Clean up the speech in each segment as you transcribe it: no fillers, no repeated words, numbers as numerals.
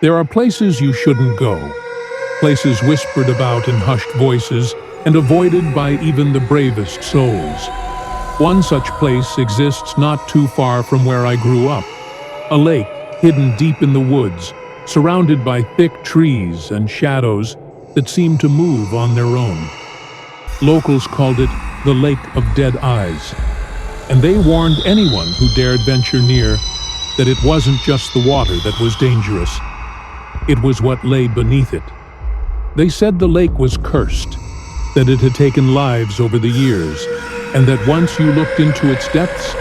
There are places you shouldn't go, places whispered about in hushed voices and avoided by even the bravest souls. One such place exists not too far from where I grew up, a lake hidden deep in the woods, surrounded by thick trees and shadows that seem to move on their own. Locals called it the Lake of Dead Eyes, and they warned anyone who dared venture near that it wasn't just the water that was dangerous. It was what lay beneath it. They said the lake was cursed, that it had taken lives over the years, and that once you looked into its depths,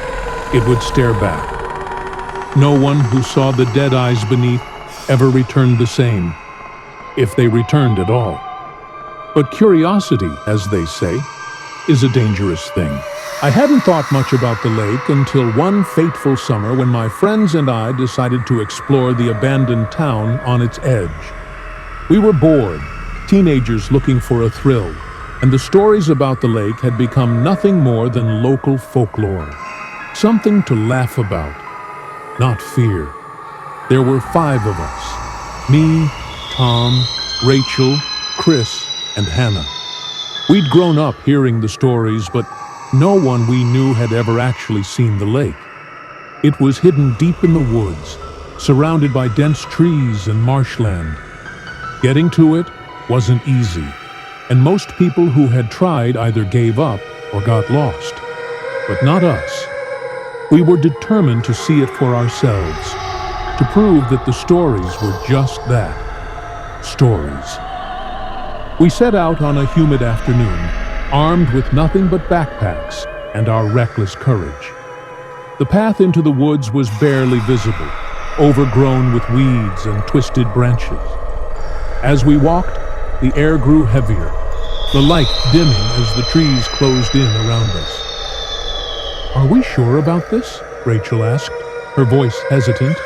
it would stare back. No one who saw the dead eyes beneath ever returned the same, if they returned at all. But curiosity, as they say, is a dangerous thing. I hadn't thought much about the lake until one fateful summer when my friends and I decided to explore the abandoned town on its edge. We were bored, teenagers looking for a thrill, and the stories about the lake had become nothing more than local folklore. Something to laugh about, not fear. There were 5 of us: me, Tom, Rachel, Chris, and Hannah. We'd grown up hearing the stories, but no one we knew had ever actually seen the lake. It was hidden deep in the woods, surrounded by dense trees and marshland. Getting to it wasn't easy, and most people who had tried either gave up or got lost. But not us. We were determined to see it for ourselves, to prove that the stories were just that, stories. We set out on a humid afternoon, armed with nothing but backpacks and our reckless courage. The path into the woods was barely visible, overgrown with weeds and twisted branches. As we walked, the air grew heavier, the light dimming as the trees closed in around us. "Are we sure about this?" Rachel asked, her voice hesitant.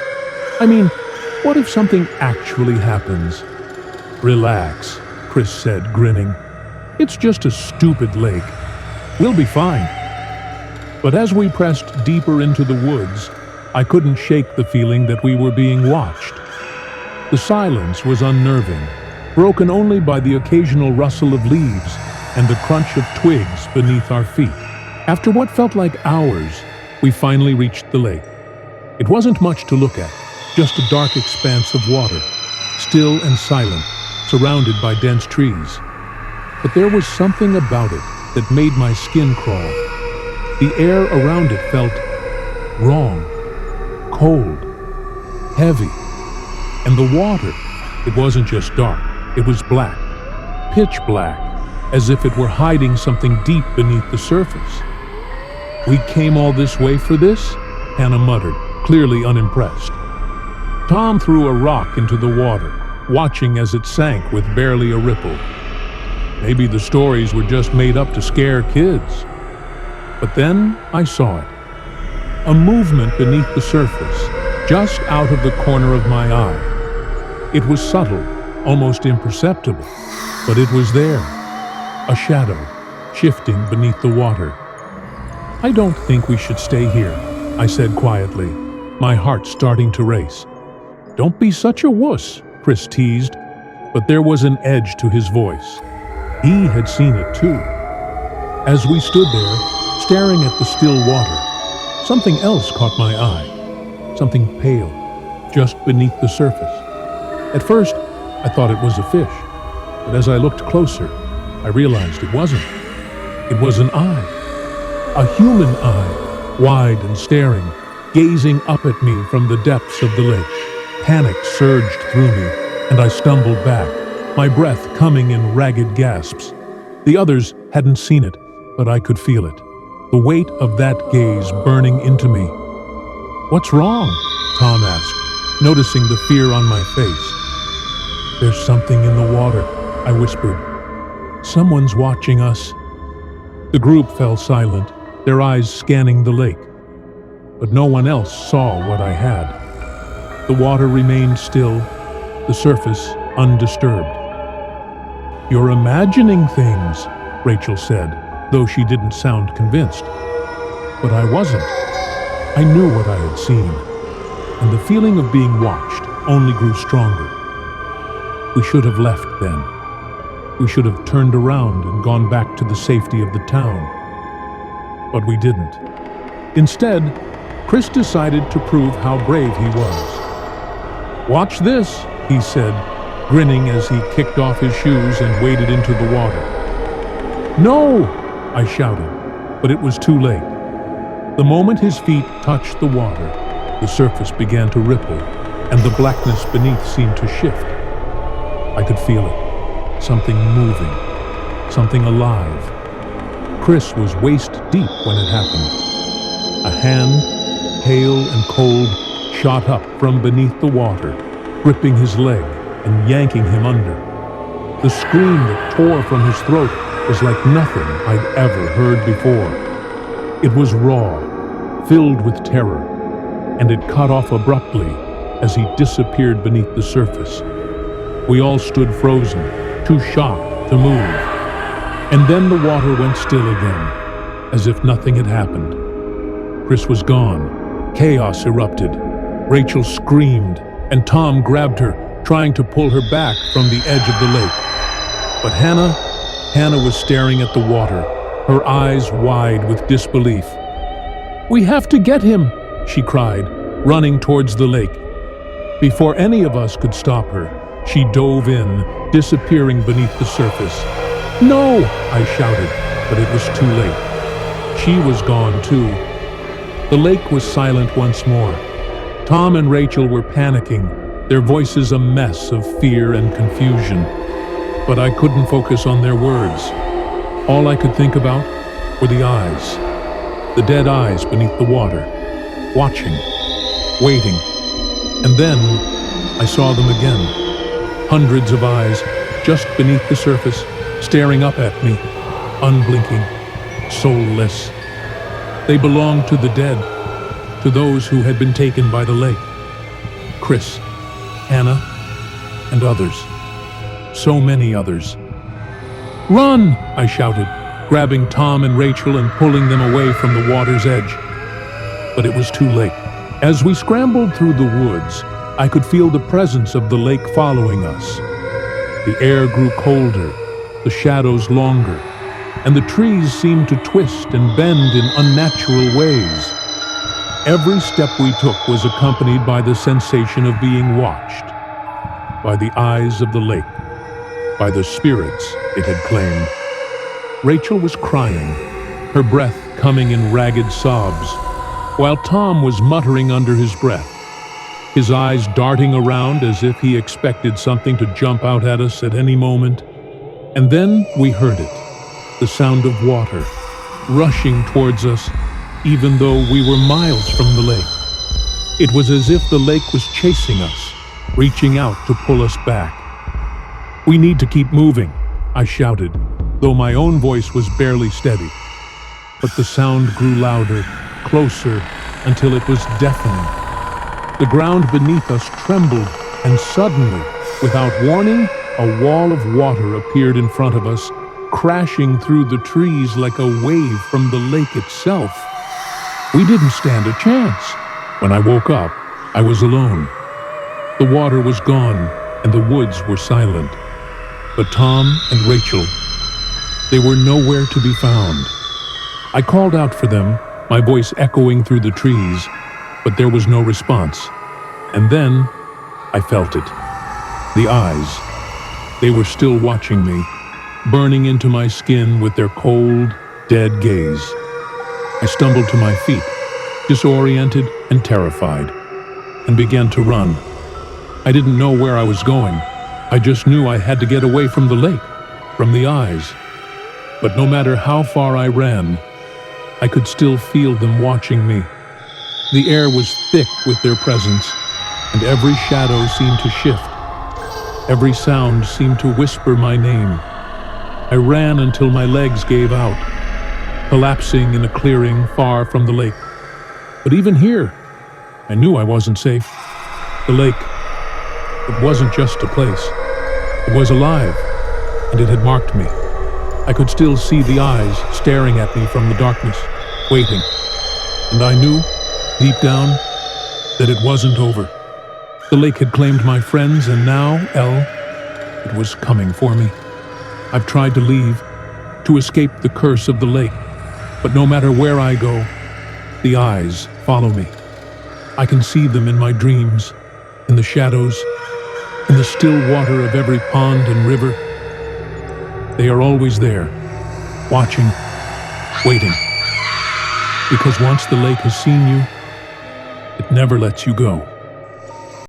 "I mean, what if something actually happens?" "Relax," Chris said, grinning. "It's just a stupid lake. We'll be fine." But as we pressed deeper into the woods, I couldn't shake the feeling that we were being watched. The silence was unnerving, broken only by the occasional rustle of leaves and the crunch of twigs beneath our feet. After what felt like hours, we finally reached the lake. It wasn't much to look at, just a dark expanse of water, still and silent, surrounded by dense trees. But there was something about it that made my skin crawl. The air around it felt wrong, cold, heavy. And the water, it wasn't just dark, it was black, pitch black, as if it were hiding something deep beneath the surface. "We came all this way for this?" Hannah muttered, clearly unimpressed. Tom threw a rock into the water, watching as it sank with barely a ripple. Maybe the stories were just made up to scare kids. But then I saw it. A movement beneath the surface, just out of the corner of my eye. It was subtle, almost imperceptible, but it was there. A shadow, shifting beneath the water. "I don't think we should stay here," I said quietly, my heart starting to race. "Don't be such a wuss," Chris teased, but there was an edge to his voice. He had seen it too. As we stood there, staring at the still water, something else caught my eye. Something pale, just beneath the surface. At first, I thought it was a fish, but as I looked closer, I realized it wasn't. It was an eye. A human eye, wide and staring, gazing up at me from the depths of the lake. Panic surged through me, and I stumbled back, my breath coming in ragged gasps. The others hadn't seen it, but I could feel it. The weight of that gaze burning into me. "What's wrong?" Tom asked, noticing the fear on my face. "There's something in the water," I whispered. "Someone's watching us." The group fell silent, their eyes scanning the lake. But no one else saw what I had. The water remained still, the surface undisturbed. "You're imagining things," Rachel said, though she didn't sound convinced. But I wasn't. I knew what I had seen, and the feeling of being watched, only grew stronger. We should have left then. We should have turned around and gone back to the safety of the town. But we didn't. Instead, Chris decided to prove how brave he was. "Watch this," he said, grinning as he kicked off his shoes and waded into the water. "No!" I shouted, but it was too late. The moment his feet touched the water, the surface began to ripple, and the blackness beneath seemed to shift. I could feel it. Something moving. Something alive. Chris was waist deep when it happened. A hand, pale and cold, shot up from beneath the water, gripping his leg and yanking him under. The scream that tore from his throat was like nothing I'd ever heard before. It was raw, filled with terror, and it cut off abruptly as he disappeared beneath the surface. We all stood frozen, too shocked to move. And then the water went still again, as if nothing had happened. Chris was gone. Chaos erupted. Rachel screamed, and Tom grabbed her, trying to pull her back from the edge of the lake. But Hannah was staring at the water, her eyes wide with disbelief. "We have to get him," she cried, running towards the lake. Before any of us could stop her, she dove in, disappearing beneath the surface. "No!" I shouted, but it was too late. She was gone too. The lake was silent once more. Tom and Rachel were panicking, their voices a mess of fear and confusion. But I couldn't focus on their words. All I could think about were the eyes. The dead eyes beneath the water, watching, waiting. And then I saw them again. Hundreds of eyes, just beneath the surface, staring up at me, unblinking, soulless. They belonged to the dead, to those who had been taken by the lake. Chris, Hannah, and others. So many others. "Run!" I shouted, grabbing Tom and Rachel and pulling them away from the water's edge. But it was too late. As we scrambled through the woods, I could feel the presence of the lake following us. The air grew colder, the shadows longer, and the trees seemed to twist and bend in unnatural ways. Every step we took was accompanied by the sensation of being watched, by the eyes of the lake, by the spirits it had claimed. Rachel was crying, her breath coming in ragged sobs, while Tom was muttering under his breath, his eyes darting around as if he expected something to jump out at us at any moment. And then we heard it, the sound of water, rushing towards us, even though we were miles from the lake. It was as if the lake was chasing us, reaching out to pull us back. "We need to keep moving," I shouted, though my own voice was barely steady. But the sound grew louder, closer, until it was deafening. The ground beneath us trembled, and suddenly, without warning, a wall of water appeared in front of us, crashing through the trees like a wave from the lake itself. We didn't stand a chance. When I woke up, I was alone. The water was gone, and the woods were silent. But Tom and Rachel, they were nowhere to be found. I called out for them, my voice echoing through the trees, but there was no response. And then I felt it. The eyes. They were still watching me, burning into my skin with their cold, dead gaze. I stumbled to my feet, disoriented and terrified, and began to run. I didn't know where I was going. I just knew I had to get away from the lake, from the eyes. But no matter how far I ran, I could still feel them watching me. The air was thick with their presence, and every shadow seemed to shift. Every sound seemed to whisper my name. I ran until my legs gave out, collapsing in a clearing far from the lake. But even here, I knew I wasn't safe. The lake, it wasn't just a place. It was alive, and it had marked me. I could still see the eyes staring at me from the darkness, waiting. And I knew, deep down, that it wasn't over. The lake had claimed my friends, and now, it was coming for me. I've tried to leave, to escape the curse of the lake, but no matter where I go, the eyes follow me. I can see them in my dreams, in the shadows, in the still water of every pond and river. They are always there, watching, waiting. Because once the lake has seen you, it never lets you go.